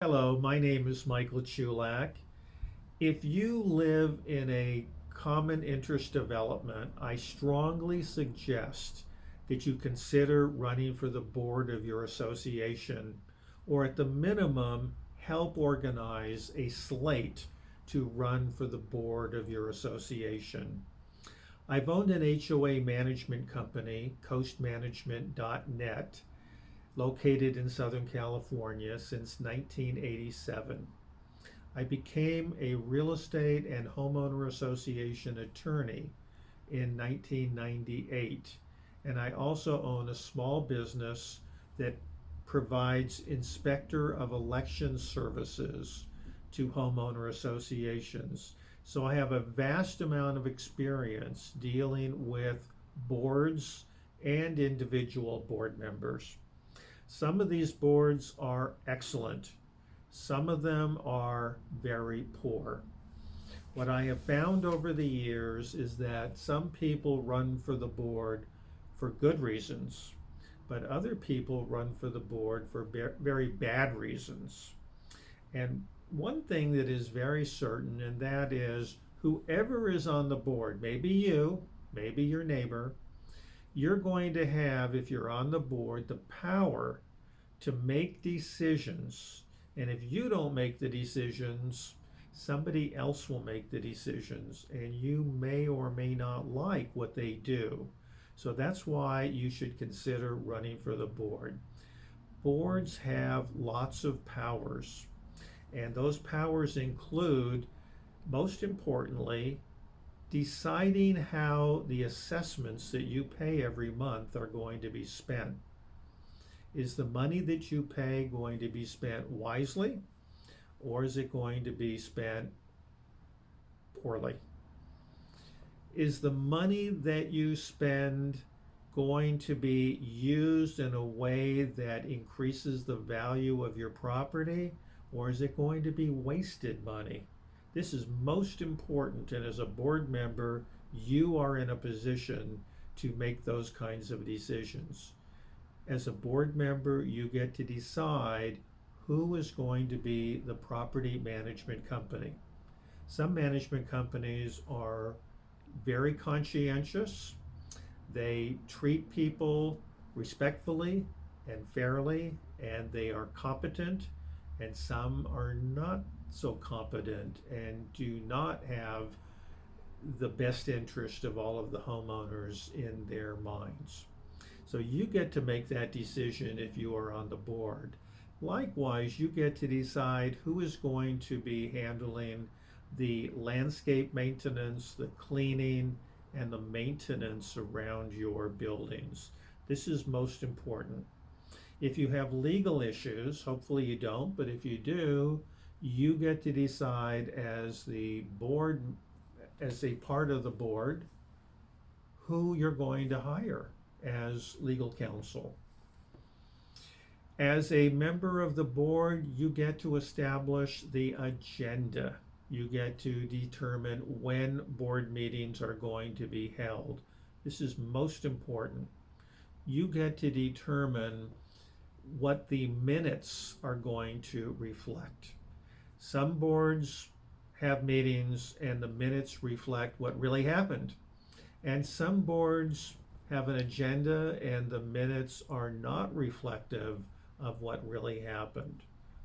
Hello, my name is Michael Chulak. If you live in a common interest development, I strongly suggest that you consider running for the board of your association, or at the minimum, help organize a slate to run for the board of your association. I've owned an HOA management company, coastmanagement.net, located in Southern California since 1987. I became a real estate and homeowner association attorney in 1998, and I also own a small business that provides inspector of election services to homeowner associations. So I have a vast amount of experience dealing with boards and individual board members. Some of these boards are excellent. Some of them are very poor. What I have found over the years is that some people run for the board for good reasons, but other people run for the board for very bad reasons. And one thing that is very certain, and that is whoever is on the board, maybe you, maybe your neighbor, you're going to have, if you're on the board, the power to make decisions. And if you don't make the decisions, somebody else will make the decisions, and you may or may not like what they do. So that's why you should consider running for the board. Boards have lots of powers, and those powers include, most importantly, deciding how the assessments that you pay every month are going to be spent. Is the money that you pay going to be spent wisely, or is it going to be spent poorly? Is the money that you spend going to be used in a way that increases the value of your property, or is it going to be wasted money? This is most important, and as a board member, you are in a position to make those kinds of decisions. As a board member, you get to decide who is going to be the property management company. Some management companies are very conscientious. They treat people respectfully and fairly, and they are competent, and some are not so competent and do not have the best interest of all of the homeowners in their minds. So you get to make that decision if you are on the board. Likewise, you get to decide who is going to be handling the landscape maintenance, the cleaning, and the maintenance around your buildings. This is most important. If you have legal issues, hopefully you don't, but if you do, you get to decide as the board, as a part of the board, who you're going to hire as legal counsel. As a member of the board, you get to establish the agenda. You get to determine when board meetings are going to be held. This is most important. You get to determine what the minutes are going to reflect. Some boards have meetings and the minutes reflect what really happened. And some boards have an agenda and the minutes are not reflective of what really happened.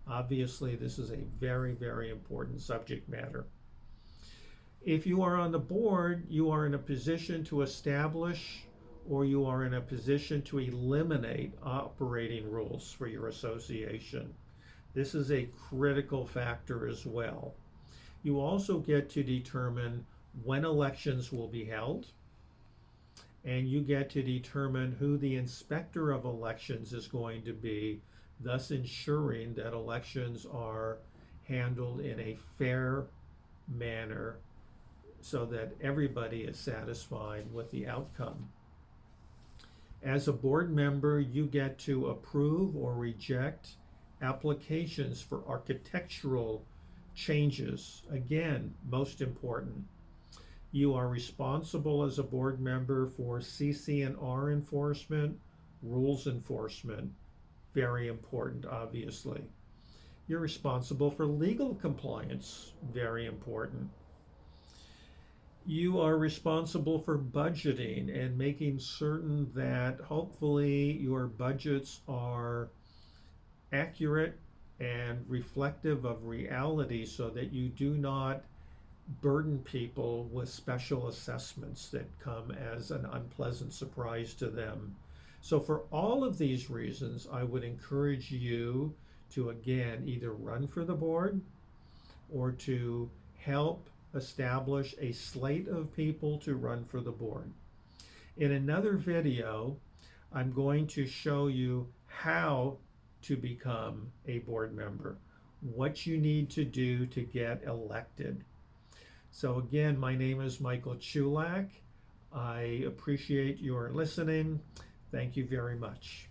Obviously, this is a very, very important subject matter. If you are on the board, you are in a position to establish or you are in a position to eliminate operating rules for your association. This is a critical factor as well. You also get to determine when elections will be held, and you get to determine who the inspector of elections is going to be, thus ensuring that elections are handled in a fair manner so that everybody is satisfied with the outcome. As a board member, you get to approve or reject applications for architectural changes. Again, most important. You are responsible as a board member for CC&R enforcement, rules enforcement. Very important, obviously. You're responsible for legal compliance, very important. You are responsible for budgeting and making certain that hopefully your budgets are accurate and reflective of reality so that you do not burden people with special assessments that come as an unpleasant surprise to them. So, for all of these reasons, I would encourage you to again either run for the board or to help establish a slate of people to run for the board. In another video, I'm going to show you how to become a board member, what you need to do to get elected. So again, my name is Michael Chulak. I appreciate your listening. Thank you very much.